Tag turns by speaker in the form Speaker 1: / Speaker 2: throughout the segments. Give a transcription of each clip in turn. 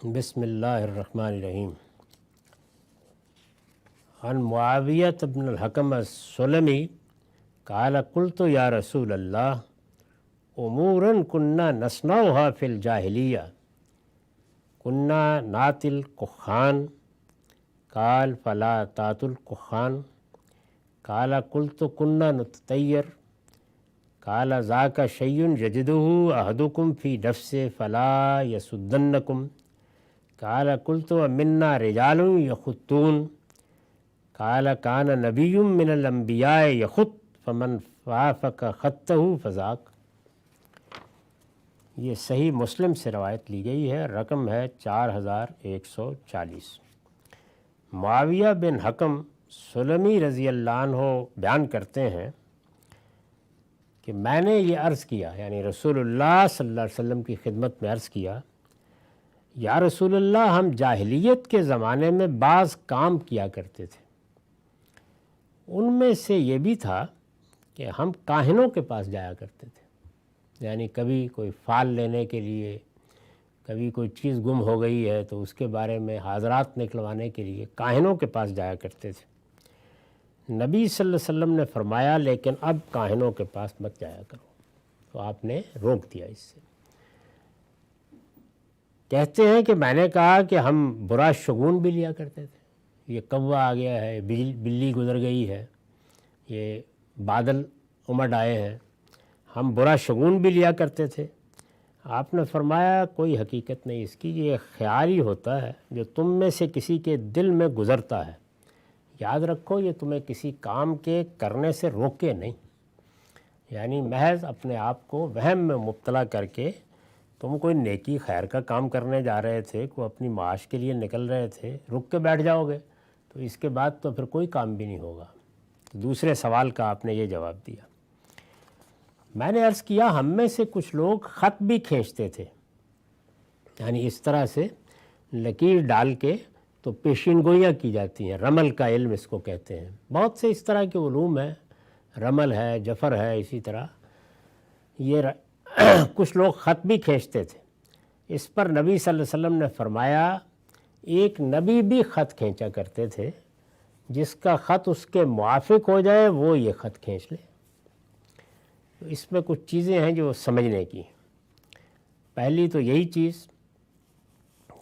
Speaker 1: بسم اللہ الرحمن الرحیم۔ عن معاویۃ بن الحکم السلمی قال قلت یا رسول اللہ امورا کنا نصنعها فی الجاہلیہ کنا ناتی الکخان قال فلا تات الکخان قال قلت کنا نتطیر قال ذاک شیء یجدہ احدکم فی نفسہ فلا یصدنکم قال قلت منا رجال یخطون قال کان نبی من الانبیاء یخط فمن وافق خطہ فذاک۔ یہ صحیح مسلم سے روایت لی گئی ہے، رقم ہے 4140۔ معاویہ بن حکم سلمی رضی اللہ عنہ بیان کرتے ہیں کہ میں نے یہ عرض کیا، یعنی رسول اللہ صلی اللہ علیہ وسلم کی خدمت میں عرض کیا، یا رسول اللہ ہم جاہلیت کے زمانے میں بعض کام کیا کرتے تھے، ان میں سے یہ بھی تھا کہ ہم کاہنوں کے پاس جایا کرتے تھے، یعنی کبھی کوئی فال لینے کے لیے، کبھی کوئی چیز گم ہو گئی ہے تو اس کے بارے میں حاضرات نکلوانے کے لیے کاہنوں کے پاس جایا کرتے تھے۔ نبی صلی اللہ علیہ وسلم نے فرمایا لیکن اب کاہنوں کے پاس مت جایا کرو، تو آپ نے روک دیا اس سے۔ کہتے ہیں کہ میں نے کہا کہ ہم برا شگون بھی لیا کرتے تھے، یہ کوّا آ گیا ہے، بلی گزر گئی ہے، یہ بادل امڈ آئے ہیں، ہم برا شگون بھی لیا کرتے تھے۔ آپ نے فرمایا کوئی حقیقت نہیں اس کی، یہ خیال ہی ہوتا ہے جو تم میں سے کسی کے دل میں گزرتا ہے، یاد رکھو یہ تمہیں کسی کام کے کرنے سے روکے نہیں، یعنی محض اپنے آپ کو وہم میں مبتلا کر کے تم کوئی نیکی خیر کا کام کرنے جا رہے تھے، کوئی اپنی معاش کے لیے نکل رہے تھے، رک کے بیٹھ جاؤ گے تو اس کے بعد تو پھر کوئی کام بھی نہیں ہوگا۔ دوسرے سوال کا آپ نے یہ جواب دیا۔ میں نے عرض کیا ہم میں سے کچھ لوگ خط بھی کھینچتے تھے، یعنی اس طرح سے لکیر ڈال کے تو پیشین گوئیاں کی جاتی ہیں، رمل کا علم اس کو کہتے ہیں۔ بہت سے اس طرح کے علوم ہیں، رمل ہے، جفر ہے، اسی طرح یہ کچھ لوگ خط بھی کھینچتے تھے۔ اس پر نبی صلی اللہ علیہ وسلم نے فرمایا ایک نبی بھی خط کھینچا کرتے تھے، جس کا خط اس کے موافق ہو جائے وہ یہ خط کھینچ لے۔ تو اس میں کچھ چیزیں ہیں جو سمجھنے کی۔ پہلی تو یہی چیز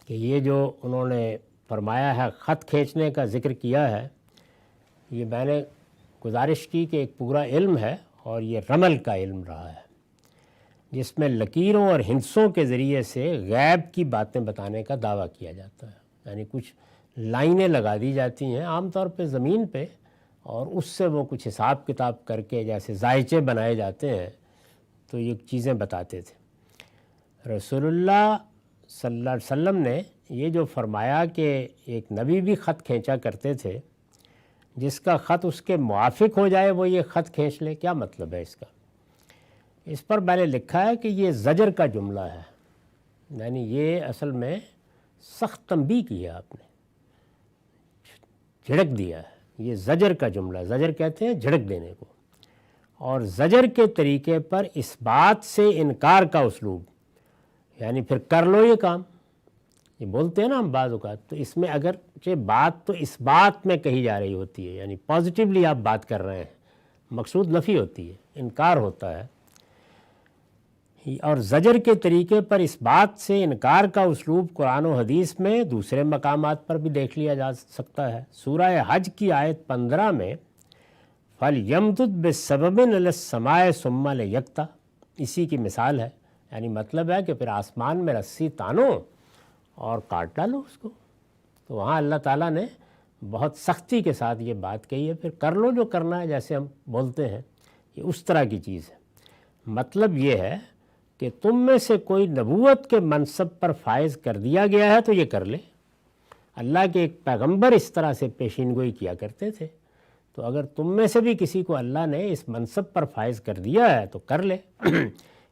Speaker 1: کہ یہ جو انہوں نے فرمایا ہے خط کھینچنے کا ذکر کیا ہے، یہ میں نے گزارش کی کہ ایک پورا علم ہے اور یہ رمل کا علم رہا ہے، جس میں لکیروں اور ہندسوں کے ذریعے سے غیب کی باتیں بتانے کا دعویٰ کیا جاتا ہے، یعنی کچھ لائنیں لگا دی جاتی ہیں عام طور پہ زمین پہ، اور اس سے وہ کچھ حساب کتاب کر کے جیسے ذائچے بنائے جاتے ہیں تو یہ چیزیں بتاتے تھے۔ رسول اللہ صلی اللہ علیہ وسلم نے یہ جو فرمایا کہ ایک نبی بھی خط کھینچا کرتے تھے، جس کا خط اس کے موافق ہو جائے وہ یہ خط کھینچ لے، کیا مطلب ہے اس کا؟ اس پر میں نے لکھا ہے کہ یہ زجر کا جملہ ہے، یعنی یہ اصل میں سخت تنبیہ کی ہے، آپ نے جھڑک دیا ہے، یہ زجر کا جملہ، زجر کہتے ہیں جھڑک دینے کو، اور زجر کے طریقے پر اس بات سے انکار کا اسلوب، یعنی پھر کر لو یہ کام، یہ بولتے ہیں نا ہم بعض اوقات، تو اس میں اگرچہ بات تو اس بات میں کہی جا رہی ہوتی ہے، یعنی پازیٹیولی آپ بات کر رہے ہیں، مقصود نفی ہوتی ہے، انکار ہوتا ہے، اور زجر کے طریقے پر اس بات سے انکار کا اسلوب قرآن و حدیث میں دوسرے مقامات پر بھی دیکھ لیا جا سکتا ہے۔ سورہ حج کی آیت 15 میں فَلْيَمْدُدْ بِالسَّبَبٍ إِلَى السَّمَاءِ ثُمَّ لِيَقْطَعْ، اسی کی مثال ہے، یعنی مطلب ہے کہ پھر آسمان میں رسی تانو اور کاٹ ڈالو اس کو۔ تو وہاں اللہ تعالیٰ نے بہت سختی کے ساتھ یہ بات کہی ہے، پھر کر لو جو کرنا ہے، جیسے ہم بولتے ہیں، یہ اس طرح کی چیز ہے۔ مطلب یہ ہے کہ تم میں سے کوئی نبوت کے منصب پر فائز کر دیا گیا ہے تو یہ کر لے۔ اللہ کے ایک پیغمبر اس طرح سے پیشین گوئی کیا کرتے تھے، تو اگر تم میں سے بھی کسی کو اللہ نے اس منصب پر فائز کر دیا ہے تو کر لے،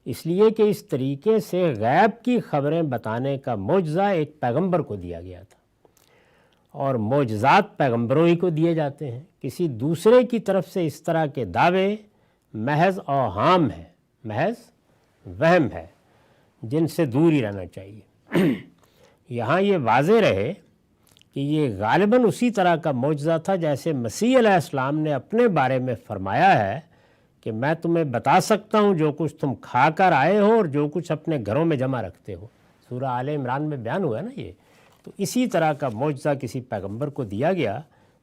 Speaker 1: اس لیے کہ اس طریقے سے غیب کی خبریں بتانے کا معجزہ ایک پیغمبر کو دیا گیا تھا، اور معجزات پیغمبروں ہی کو دیے جاتے ہیں۔ کسی دوسرے کی طرف سے اس طرح کے دعوے محض اوہام ہے، محض وہم ہے، جن سے دور ہی رہنا چاہیے۔ یہاں یہ واضح رہے کہ یہ غالباً اسی طرح کا معجزہ تھا جیسے مسیح علیہ السلام نے اپنے بارے میں فرمایا ہے کہ میں تمہیں بتا سکتا ہوں جو کچھ تم کھا کر آئے ہو اور جو کچھ اپنے گھروں میں جمع رکھتے ہو۔ سورہ آل عمران میں بیان ہوا ہے نا یہ۔ تو اسی طرح کا معجزہ کسی پیغمبر کو دیا گیا،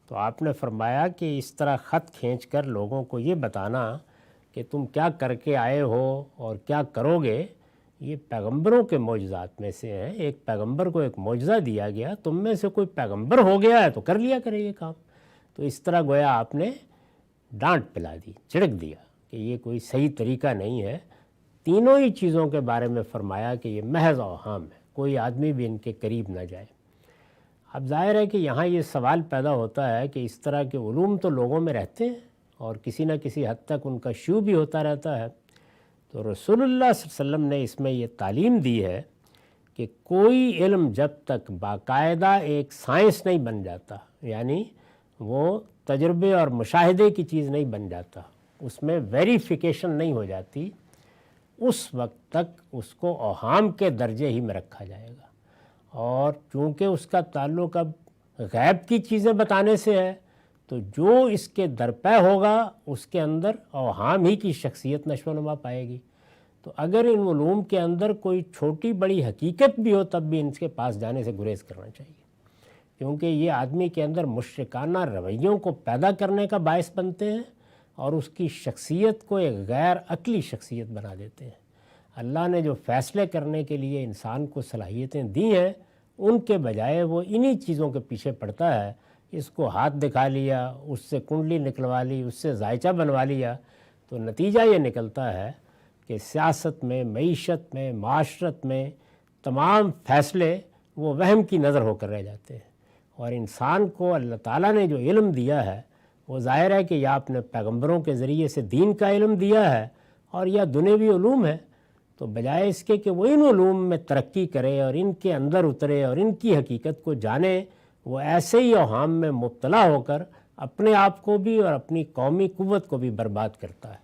Speaker 1: تو آپ نے فرمایا کہ اس طرح خط کھینچ کر لوگوں کو یہ بتانا کہ تم کیا کر کے آئے ہو اور کیا کرو گے، یہ پیغمبروں کے معجزات میں سے ہیں۔ ایک پیغمبر کو ایک معجزہ دیا گیا، تم میں سے کوئی پیغمبر ہو گیا ہے تو کر لیا کرے یہ کام۔ تو اس طرح گویا آپ نے ڈانٹ پلا دی، جھڑک دیا کہ یہ کوئی صحیح طریقہ نہیں ہے۔ تینوں ہی چیزوں کے بارے میں فرمایا کہ یہ محض اوہام ہے، کوئی آدمی بھی ان کے قریب نہ جائے۔ اب ظاہر ہے کہ یہاں یہ سوال پیدا ہوتا ہے کہ اس طرح کے علوم تو لوگوں میں رہتے ہیں اور کسی نہ کسی حد تک ان کا شیوع بھی ہوتا رہتا ہے، تو رسول اللہ صلی اللہ علیہ وسلم نے اس میں یہ تعلیم دی ہے کہ کوئی علم جب تک باقاعدہ ایک سائنس نہیں بن جاتا، یعنی وہ تجربے اور مشاہدے کی چیز نہیں بن جاتا، اس میں ویریفیکیشن نہیں ہو جاتی، اس وقت تک اس کو اوہام کے درجے ہی میں رکھا جائے گا۔ اور چونکہ اس کا تعلق اب غیب کی چیزیں بتانے سے ہے، تو جو اس کے درپے ہوگا اس کے اندر اوہام ہی کی شخصیت نشو و نما پائے گی۔ تو اگر ان علوم کے اندر کوئی چھوٹی بڑی حقیقت بھی ہو تب بھی ان کے پاس جانے سے گریز کرنا چاہیے، کیونکہ یہ آدمی کے اندر مشرکانہ رویوں کو پیدا کرنے کا باعث بنتے ہیں اور اس کی شخصیت کو ایک غیر عقلی شخصیت بنا دیتے ہیں۔ اللہ نے جو فیصلے کرنے کے لیے انسان کو صلاحیتیں دی ہیں، ان کے بجائے وہ انہی چیزوں کے پیچھے پڑتا ہے۔ اس کو ہاتھ دکھا لیا، اس سے کنڈلی نکلوا لی، اس سے ذائچہ بنوا لیا، تو نتیجہ یہ نکلتا ہے کہ سیاست میں، معیشت میں، معاشرت میں تمام فیصلے وہ وہم کی نظر ہو کر رہ جاتے ہیں۔ اور انسان کو اللہ تعالیٰ نے جو علم دیا ہے وہ ظاہر ہے کہ یا اپنے پیغمبروں کے ذریعے سے دین کا علم دیا ہے اور یا دنیوی علوم ہے، تو بجائے اس کے کہ وہ ان علوم میں ترقی کرے اور ان کے اندر اترے اور ان کی حقیقت کو جانے، وہ ایسے ہی اوہام میں مبتلا ہو کر اپنے آپ کو بھی اور اپنی قومی قوت کو بھی برباد کرتا ہے۔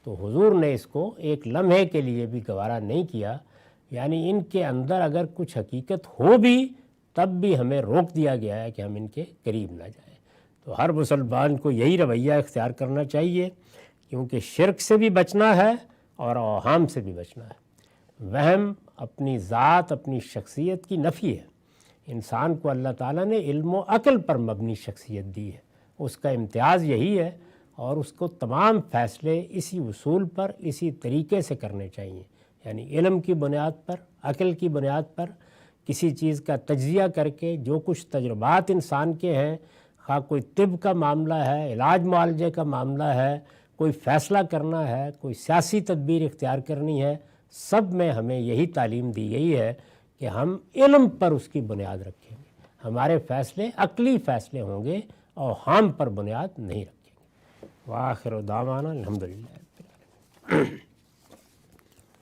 Speaker 1: تو حضور نے اس کو ایک لمحے کے لیے بھی گوارا نہیں کیا، یعنی ان کے اندر اگر کچھ حقیقت ہو بھی تب بھی ہمیں روک دیا گیا ہے کہ ہم ان کے قریب نہ جائیں۔ تو ہر مسلمان کو یہی رویہ اختیار کرنا چاہیے، کیونکہ شرک سے بھی بچنا ہے اور اوہام سے بھی بچنا ہے۔ وہم اپنی ذات، اپنی شخصیت کی نفی ہے۔ انسان کو اللہ تعالیٰ نے علم و عقل پر مبنی شخصیت دی ہے، اس کا امتیاز یہی ہے، اور اس کو تمام فیصلے اسی اصول پر، اسی طریقے سے کرنے چاہیے، یعنی علم کی بنیاد پر، عقل کی بنیاد پر، کسی چیز کا تجزیہ کر کے جو کچھ تجربات انسان کے ہیں، خواہ کوئی طب کا معاملہ ہے، علاج معالجے کا معاملہ ہے، کوئی فیصلہ کرنا ہے، کوئی سیاسی تدبیر اختیار کرنی ہے، سب میں ہمیں یہی تعلیم دی گئی ہے کہ ہم علم پر اس کی بنیاد رکھیں گے، ہمارے فیصلے عقلی فیصلے ہوں گے، اوہام پر بنیاد نہیں رکھیں گے۔ وآخر دعوانا الحمدللہ رب العالمین۔